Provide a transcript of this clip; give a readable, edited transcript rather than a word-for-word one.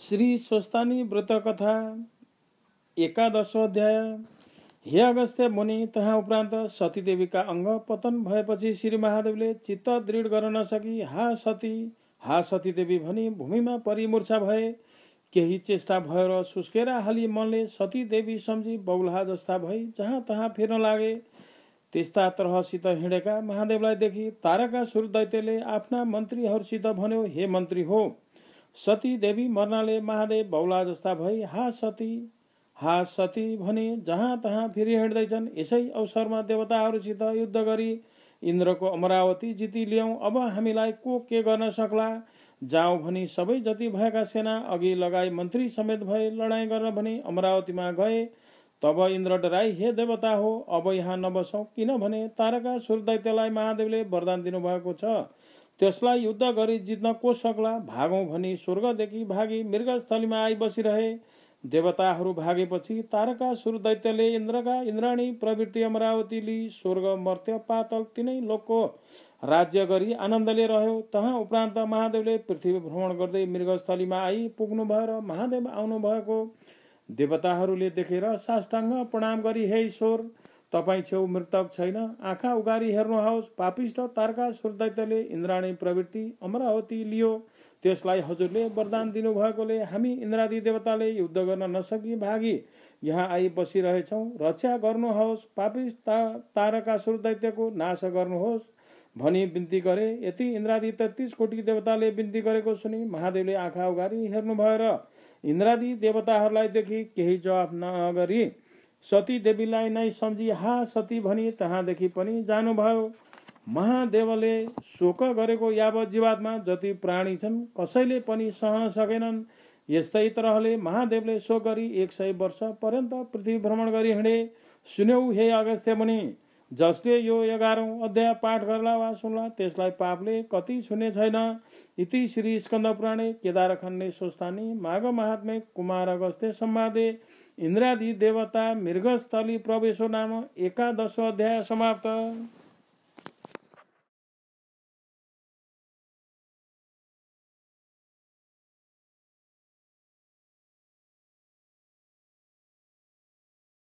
श्री स्वस्तानी व्रत कथा 11 अध्याय। हे अगस्त्य मुनि, तहाँ उपरान्त सतीदेवीका अंग पतन भएपछि श्री महादेवले चित्त दृढ गर्न नसकी हा सतीदेवी भनी भूमिमा परिमूर्छा भए। केही चेष्टा भयो र सुस्केरा हाली मनले सतीदेवी सम्झी बौलाहा जस्ता भई जहाँ तहाँ फिर्न लागे। त्यस्ता तरहसित हिँडेका महादेवलाई देखि तारकासुर दैत्यले आफ्ना मन्त्रीहरूसित भन्यो, हे मन्त्री हो, सती देवी मर्नाले महादेव बौला जस्ता भई हा सती भने जहाँ तहाँ फेरि हिँड्दैछन्। यसै अवसरमा देवताहरूसित युद्ध गरी इन्द्रको अमरावती जिती ल्याउँ। अब हामीलाई को के गर्न सक्ला? जाउँ भनी सबै जति भएका सेना अघि लगाई मन्त्री समेत भए लडाईँ गर्न भनी अमरावतीमा गए। तब इन्द्र डराई, हे देवता हो, अब यहाँ नबसौँ, किनभने तारकासुर दैत्यलाई महादेवले वरदान दिनुभएको छ। त्यसलाई युद्ध गरी जित्न को सक्ला? भागौं भनी स्वर्गदेखि भागी मृगस्थलीमा आई बसिरहे। देवताहरू भागेपछि तारकासुर दैत्यले इन्द्रका इन्द्राणी प्रवृत्ति अमरावती लिई स्वर्ग मर्त्य पातल तीनै लोकको राज्य गरी आनन्दले रह्यो। तहाँ उपरान्त महादेवले पृथ्वी भ्रमण गर्दै मृगस्थलीमा आई पुग्नु भयो र महादेव आउनु भएको देवताहरूले देखेर साष्टाङ्ग प्रणाम गरी, हे ईश्वर, तपाईँ छेउ मृतक छैन, आँखा उगारी हेर्नुहोस्। पापिष्ट तारकासुर दैत्यले इन्द्राणी प्रवृत्ति अमरावती लियो। त्यसलाई हजुरले वरदान दिनुभएकोले हामी इन्द्रादि देवताले युद्ध गर्न नसकी भागी यहाँ आई बसिरहेछौँ। रक्षा गर्नुहोस्, पापिष्ट तारकासुर दैत्यको नाश गर्नुहोस् भनी बिन्ती गरे। यति इन्द्रादि 33 कोटी देवताले बिन्ती गरेको सुनि महादेवले आँखा उगारी हेर्नुभयो र इन्द्रादि देवताहरूलाई देखि केही जवाफ नगरी सती देवीलाई नै सम्झी हा सती भनी तहाँदेखि पनि जानुभयो। महादेवले शोक गरेको यावत जीवात्मा जति प्राणी छन् कसैले पनि सहन सकेनन्। यस्तै तरहले महादेवले शोक गरी 100 वर्ष पर्यन्त पृथ्वी भ्रमण गरी हिँडे। सुन्यौ हे अगस्त्य मुनि, जसले यो 11औं अध्याय पाठ गर्ला वा सुन्ला त्यसलाई पापले कति छुने छैन। इति श्री स्कन्द पुराणे केदारखण्डे स्वस्तानी माघ महात्म्ये कुमार अगस्त्य संवादे इन्द्रादि देवता मृगस्थली प्रवेशो नाम 11 अध्याय समाप्त।